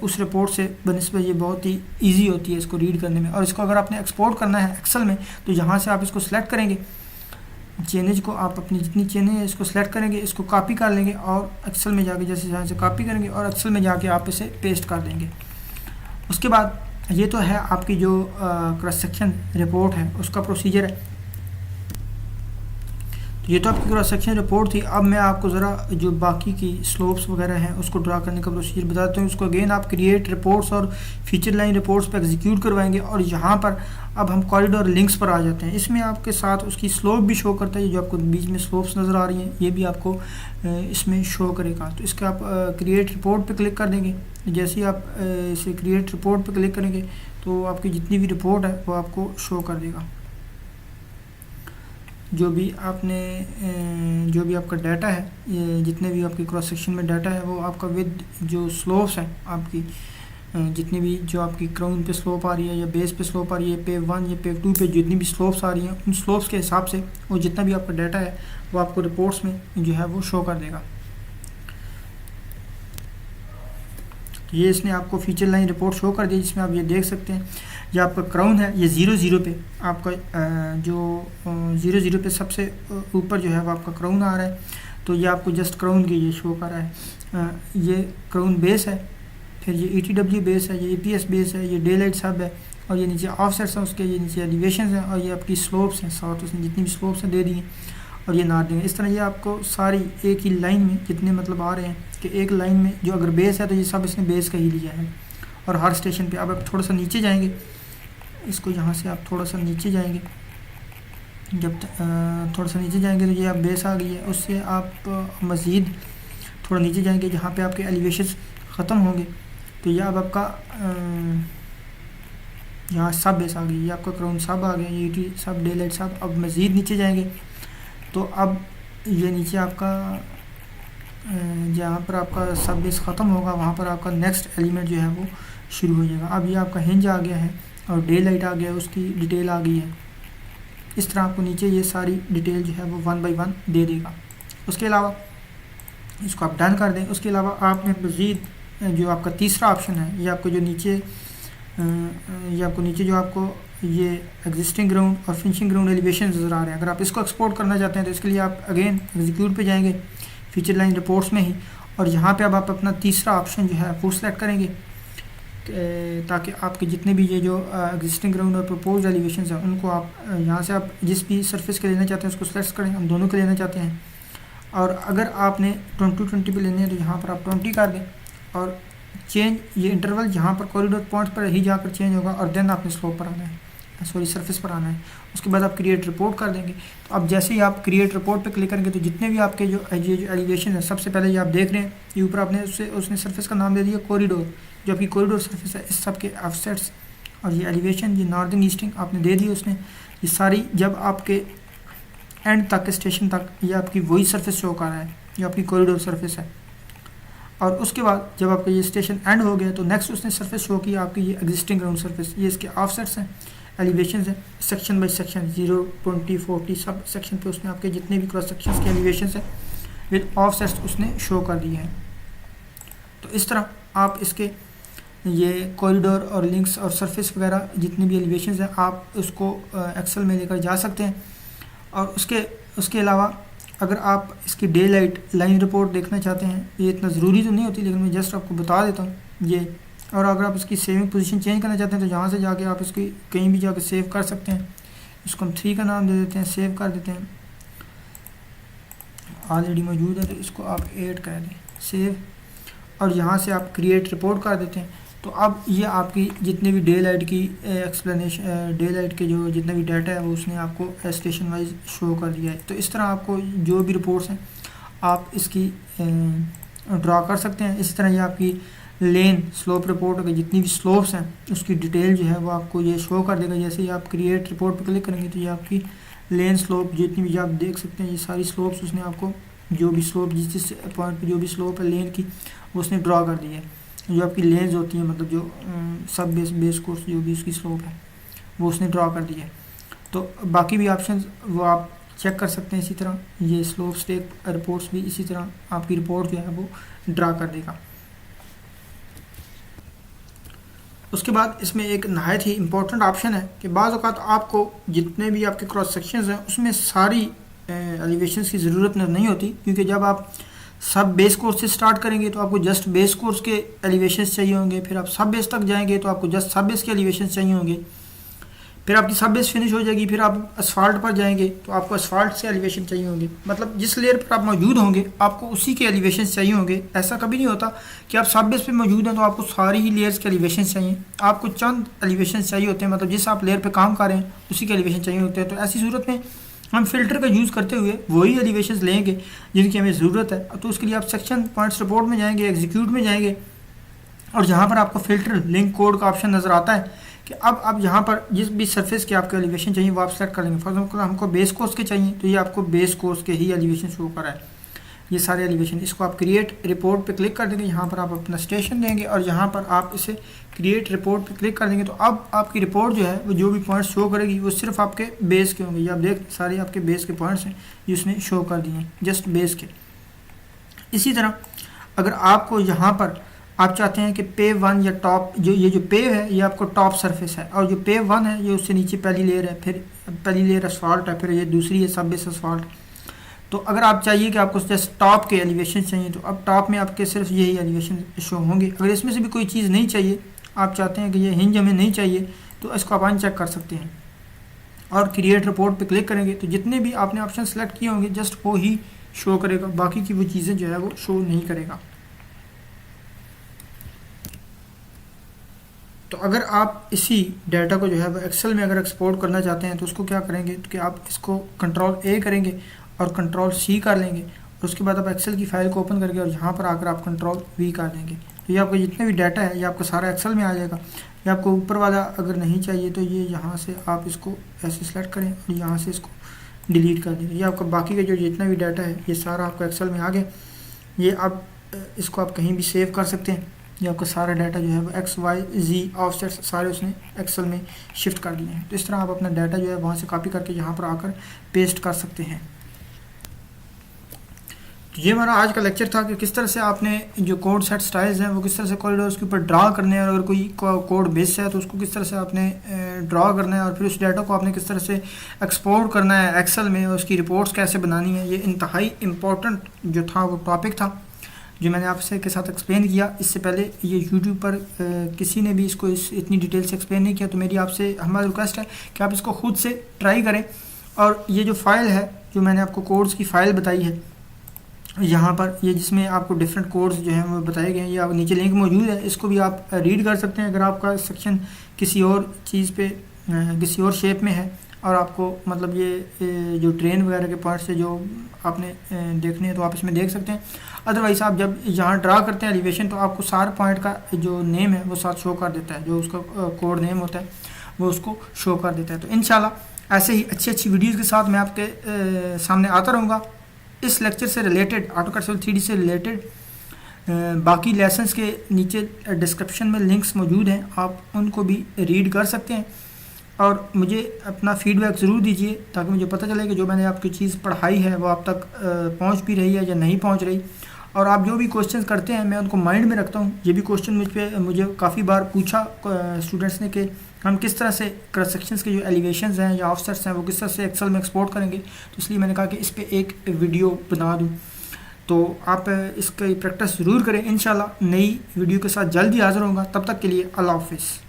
उस रिपोर्ट से बनिस्बत ये बहुत ही इजी होती है इसको रीड करने में। और इसको अगर आपने एक्सपोर्ट करना है एक्सेल में तो यहाँ से आप इसको सेलेक्ट करेंगे, चेनेज को आप अपनी जितनी चेनेज है इसको सेलेक्ट करेंगे, इसको कॉपी कर लेंगे और एक्सेल में जाके जैसे यहाँ से कॉपी करेंगे और एक्सेल में जाके आप इसे पेस्ट कर देंगे। उसके बाद ये तो है आपकी जो क्रॉस सेक्शन रिपोर्ट है उसका प्रोसीजर है। ये तो आपकी क्रॉस सेक्शन रिपोर्ट थी। अब मैं आपको ज़रा जो बाकी की स्लोप्स वगैरह हैं उसको ड्रा करने का प्रोसीजर बताता हूँ। उसको अगेन आप क्रिएट रिपोर्ट्स और फीचर लाइन रिपोर्ट्स पर एग्जीक्यूट करवाएंगे और यहाँ पर अब हम कॉरिडोर लिंक्स पर आ जाते हैं। इसमें आपके साथ उसकी स्लोप भी शो करता है, जो आपको बीच में स्लोप्स नज़र आ रही हैं ये भी आपको इसमें शो करेगा। तो इसका आप क्रिएट रिपोर्ट पर क्लिक कर देंगे। जैसे ही आप इसे क्रिएट रिपोर्ट पर क्लिक करेंगे तो आपकी जितनी भी रिपोर्ट है वो आपको शो कर देगा। जो भी आपका डाटा है, जितने भी आपके क्रॉस सेक्शन में डाटा है वो आपका विद जो स्लोप्स हैं आपकी जितनी भी जो आपकी क्राउन पे स्लोप आ रही है या बेस पे स्लोप आ रही है, पेव 1 या पेव 2 पे जितनी भी स्लोप्स आ रही हैं उन स्लोप्स के हिसाब से वो जितना भी आपका डाटा है वो आपको रिपोर्ट्स में जो है वो शो कर देगा। ये इसने आपको फीचर लाइन रिपोर्ट शो कर दी जिसमें आप ये देख सकते हैं ये आपका क्राउन है, ये 0-0 पे आपका जो 0-0 पे सबसे ऊपर जो है वो आपका क्राउन आ रहा है। तो ये आपको जस्ट क्राउन की ये शो कर रहा है। ये क्राउन बेस है, फिर ये ETW बेस है, ये EPS बेस है, ये डे लाइट सब है और ये नीचे ऑफसेट्स हैं उसके, ये नीचे एलिवेशन हैं और ये आपकी स्लोप्स हैं साथ उसने जितनी भी स्लोप्स हैं दे दी हैं और ये नार देंगे। इस तरह ये आपको सारी एक ही लाइन में जितने मतलब आ रहे हैं कि एक लाइन में जो अगर बेस है तो ये सब इसने बेस का ही लिया है। और हर स्टेशन पे अब आप थोड़ा सा नीचे जाएंगे, इसको यहाँ से आप थोड़ा सा नीचे जाएंगे, जब थोड़ा सा नीचे जाएंगे तो ये आप बेस आ गई है। उससे आप मज़ीद थोड़ा नीचे जाएंगे जहाँ पे आपके एलिवेशन ख़त्म होंगे तो ये अब आपका यहाँ सब बेस आ गई, ये आपका क्राउन सब आ गया, ये सब, डे लाइट सब। अब मज़ीद नीचे जाएंगे तो अब ये नीचे आपका जहाँ पर आपका सब बेस ख़त्म होगा वहाँ पर आपका नेक्स्ट एलिमेंट जो है वो शुरू हो जाएगा। अब ये आपका हिंज आ गया है और डे लाइट आ गया है, उसकी डिटेल आ गई है। इस तरह आपको नीचे ये सारी डिटेल जो है वो 1 बाई 1 दे देगा। उसके अलावा इसको आप डन कर दें। उसके अलावा आपने मज़ीद जो आपका तीसरा ऑप्शन है, ये आपको जो नीचे जो आपको ये एग्जिस्टिंग ग्राउंड और फिनिशिंग ग्राउंड एलिवेशन नज़र आ रहे हैं, अगर आप इसको एक्सपोर्ट करना चाहते हैं तो इसके लिए आप अगेन एग्जीक्यूट पे जाएंगे फीचर लाइन रिपोर्ट्स में ही, और यहाँ पे अब आप अपना तीसरा ऑप्शन जो है वो सेलेक्ट करेंगे ताकि आपके जितने भी ये जो एग्जिस्टिंग ग्राउंड और प्रपोज एलिवेशन हैं उनको आप यहाँ से आप जिस भी सरफेस के लेना चाहते हैं उसको सेलेक्ट करें। हम दोनों के लेना चाहते हैं, और अगर आपने 20-20 पे लेने हैं तो यहाँ पर आप 20 कर दें, और चेंज ये इंटरवल यहाँ पर कॉरिडोर पॉइंट पर ही जाकर चेंज होगा, और देन आपने स्लोप पर आना है, सॉरी सरफेस पर आना है। उसके बाद आप क्रिएट रिपोर्ट कर देंगे। तो अब जैसे ही आप क्रिएट रिपोर्ट पे क्लिक करेंगे तो जितने भी आपके जो एलिवेशन है, सबसे पहले ये आप देख रहे हैं ये ऊपर आपने उसने सरफेस का नाम दे दिया कॉरिडोर, जो आपकी कॉरिडोर सरफेस है, इस सब के ऑफसेट्स और ये एलिवेशन, ये नॉर्दर्न ईस्टिंग आपने दे दी उसने। ये सारी जब आपके एंड तक स्टेशन तक ये आपकी वही सरफेस शो कर रहा है, ये आपकी कॉरिडोर सरफेस है। और उसके बाद जब आपका ये स्टेशन एंड हो गया तो नेक्स्ट उसने सरफेस शो किया आपकी ये एग्जिस्टिंग ग्राउंड सरफेस, ये इसके ऑफसेट्स हैं, एलिवेशन है, section by section 0, 20, 40 sub section पे उसने आपके जितने भी क्रॉस सेक्शन के एलिवेशन है विद ऑफसेट्स उसने शो कर दिए हैं। तो इस तरह आप इसके ये कॉरिडोर और लिंक्स और सरफेस वगैरह जितने भी एलिवेशन हैं आप उसको एक्सेल में लेकर जा सकते हैं। और उसके अलावा अगर आप इसकी डे लाइट लाइन रिपोर्ट देखना चाहते हैं, ये इतना ज़रूरी तो नहीं होती लेकिन मैं जस्ट आपको बता देता हूँ ये। और अगर आप इसकी सेविंग पोजीशन चेंज करना चाहते हैं तो यहाँ से जाके आप इसकी कहीं भी जाके सेव कर सकते हैं। इसको हम 3 का नाम दे देते हैं, सेव कर देते हैं, ऑलरेडी मौजूद है तो इसको आप 8 कर दें, सेव, और यहाँ से आप क्रिएट रिपोर्ट कर देते हैं। तो अब ये आपकी जितने भी डे लाइट की एक्सप्लेनेशन, डे लाइट के जो जितना भी डाटा है वो उसने आपको स्टेशन वाइज शो कर दिया है। तो इस तरह आपको जो भी रिपोर्ट्स हैं आप इसकी ड्रा कर सकते हैं। इस तरह ये आपकी लेन स्लोप रिपोर्ट के जितनी भी स्लोप्स हैं उसकी डिटेल जो है वो आपको ये शो कर देगा। जैसे ही आप क्रिएट रिपोर्ट पर क्लिक करेंगे तो ये आपकी लेन स्लोप जितनी भी आप देख सकते हैं, ये सारी स्लोप्स उसने आपको जो भी स्लोप जिस पॉइंट पे जो भी स्लोप है लेन की वो उसने ड्रा कर दी है। जो आपकी लेंस होती है मतलब जो सब बेस कोर्स जो भी उसकी स्लोप है वो उसने ड्रा कर दी है। तो बाकी भी ऑप्शन वो आप चेक कर सकते हैं। इसी तरह ये स्लोप स्टेक रिपोर्ट्स भी इसी तरह आपकी रिपोर्ट जो है वो ड्रा कर देगा। उसके बाद इसमें एक नहायत ही इम्पोर्टेंट ऑप्शन है कि बाज़ औक़ात आपको जितने भी आपके क्रॉस सेक्शंस हैं उसमें सारी एलिवेशंस की ज़रूरत नहीं होती, क्योंकि जब आप सब बेस कोर्स से स्टार्ट करेंगे तो आपको जस्ट बेस कोर्स के एलिवेशंस चाहिए होंगे, फिर आप सब बेस तक जाएंगे तो आपको जस्ट सब बेस के एलिवेशंस चाहिए होंगे, फिर आपकी सब बेस फिनिश हो जाएगी, फिर आप असफाल्ट पर जाएंगे तो आपको असफाल्ट से एलिवेशन चाहिए होंगे। मतलब जिस लेयर पर आप मौजूद होंगे आपको उसी के एलिवेशन चाहिए होंगे। ऐसा कभी नहीं होता कि आप सब बेस पे मौजूद हैं तो आपको सारी ही लेयर्स के एलिवेशन चाहिए। आपको चंद एलिवेशन चाहिए होते हैं, मतलब जिस आप लेयर पर काम कर रहे हैं उसी के एलिवेशन चाहिए होते हैं। तो ऐसी सूरत में हम फिल्टर का यूज़ करते हुए वही एलिवेशन लेंगे जिनकी हमें ज़रूरत है। तो उसके लिए आप सेक्शन पॉइंट्स रिपोर्ट में जाएंगे, एग्जीक्यूट में जाएंगे, और जहाँ पर आपको फिल्टर लिंक कोड का ऑप्शन नज़र आता है कि अब आप यहाँ पर जिस भी सरफेस के आपको एलिवेशन चाहिए वो आप सेलेक्ट कर लेंगे। फॉर एग्जाम्पल हमको बेस कोर्स के चाहिए तो ये आपको बेस कोर्स के ही एलिवेशन शो कर रहा है, ये सारे एलिवेशन। इसको आप क्रिएट रिपोर्ट पे क्लिक कर देंगे, यहाँ पर आप अपना स्टेशन देंगे और यहाँ पर आप इसे क्रिएट रिपोर्ट पे क्लिक कर देंगे। तो अब आपकी रिपोर्ट जो है वो जो भी पॉइंट्स शो करेगी वो सिर्फ आपके बेस के होंगे। ये आप देख सारे आपके बेस के पॉइंट्स हैं ये उसने शो कर दिए हैं, जस्ट बेस के। इसी तरह अगर आपको यहाँ पर आप चाहते हैं कि पेव 1 या टॉप जो पेव है ये आपको टॉप सरफेस है, और जो पेव 1 है ये उससे नीचे पहली लेयर है, फिर पहली लेयर असफाल्ट है, फिर ये दूसरी है सब बेस असफाल्ट। तो अगर आप चाहिए कि आपको जस्ट टॉप के एलिवेशन चाहिए तो अब टॉप में आपके सिर्फ यही एलिवेशन शो होंगे। अगर इसमें से भी कोई चीज़ नहीं चाहिए, आप चाहते हैं कि ये हिंज हमें नहीं चाहिए, तो इसको आप अनचेक कर सकते हैं और क्रिएट रिपोर्ट पे क्लिक करेंगे तो जितने भी आपने ऑप्शन सेलेक्ट किए होंगे जस्ट वो ही शो करेगा, बाकी की वो चीज़ें जो है वो शो नहीं करेगा। तो अगर आप इसी डाटा को जो है वो एक्सेल में अगर एक्सपोर्ट करना चाहते हैं तो उसको क्या करेंगे तो कि आप इसको कंट्रोल ए करेंगे और कंट्रोल सी कर लेंगे, और उसके बाद आप एक्सेल की फ़ाइल को ओपन करके और यहाँ पर आकर आप कंट्रोल वी कर देंगे। तो ये आपका जितना भी डाटा है ये आपका सारा एक्सेल में आ जाएगा। ये आपको ऊपर वाला अगर नहीं चाहिए तो ये यहाँ से आप इसको ऐसे सेलेक्ट करें और यहाँ से इसको डिलीट कर दें। ये आपका बाकी का जो जितना भी डाटा है ये सारा आपका एक्सेल में आ गया। ये आप इसको आप कहीं भी सेव कर सकते हैं। ये आपका सारा डाटा जो है वो एक्स वाई जी ऑफसेट सारे उसने एक्सेल में शिफ्ट कर दिए हैं। तो इस तरह आप अपना डाटा जो है वहाँ से कॉपी करके यहाँ पर आकर पेस्ट कर सकते हैं। तो ये हमारा आज का लेक्चर था कि किस तरह से आपने जो कोड सेट स्टाइल्स हैं वो किस तरह से कॉरिडोर्स के ऊपर ड्रा करने हैं, और अगर कोई कोड बेस है तो उसको किस तरह से आपने ड्रा करना है, और फिर उस डाटा को आपने किस तरह से एक्सपोर्ट करना है एक्सेल में, और उसकी रिपोर्ट्स कैसे बनानी है। ये इंतहाई इम्पोर्टेंट जो था वो टॉपिक था जो मैंने आपसे के साथ एक्सप्लेन किया। इससे पहले ये यूट्यूब पर किसी ने भी इसको इतनी डिटेल से एक्सप्लेन नहीं किया। तो मेरी आपसे हमारी रिक्वेस्ट है कि आप इसको खुद से ट्राई करें। और ये जो फाइल है जो मैंने आपको कोड्स की फ़ाइल बताई है यहाँ पर, ये जिसमें आपको डिफरेंट कोड्स जो हैं वो बताए गए हैं, ये आप नीचे लिंक मौजूद है, इसको भी आप रीड कर सकते हैं। अगर आपका सेक्शन किसी और चीज़ पे किसी और शेप में है और आपको मतलब ये जो ट्रेन वगैरह के पार्ट से जो आपने देखने हैं तो आप इसमें देख सकते हैं। अदरवाइज़ आप जब यहाँ ड्रा करते हैं एलिवेशन तो आपको सारे पॉइंट का जो नेम है वो साथ शो कर देता है, जो उसका कोड नेम होता है वो उसको शो कर देता है। तो इंशाल्लाह ऐसे ही अच्छी अच्छी वीडियोज़ के साथ मैं आपके सामने आता रहूँगा। इस लेक्चर से रिलेटेड AutoCAD Civil 3D से रिलेटेड बाकी लेसन्स के नीचे डिस्क्रिप्शन में लिंक्स मौजूद हैं, आप उनको भी रीड कर सकते हैं। और मुझे अपना फीडबैक ज़रूर दीजिए ताकि मुझे पता चले कि जो मैंने आपकी चीज़ पढ़ाई है वो आप तक पहुंच भी रही है या नहीं पहुंच रही। और आप जो भी क्वेश्चंस करते हैं मैं उनको माइंड में रखता हूं। ये भी क्वेश्चन मुझे काफ़ी बार पूछा स्टूडेंट्स ने कि हम किस तरह से क्रॉस सेक्शंस के जो एलिवेशंस हैं या ऑफसेट्स हैं वो किस तरह से एक्सेल में एक्सपोर्ट करेंगे। तो इसलिए मैंने कहा कि इस पर एक वीडियो बना दूँ। तो आप इसकी प्रैक्टिस ज़रूर करें। इंशाल्लाह नई वीडियो के साथ जल्द ही हाज़िर होऊंगा। तब तक के लिए अल्लाह हाफ़िज़।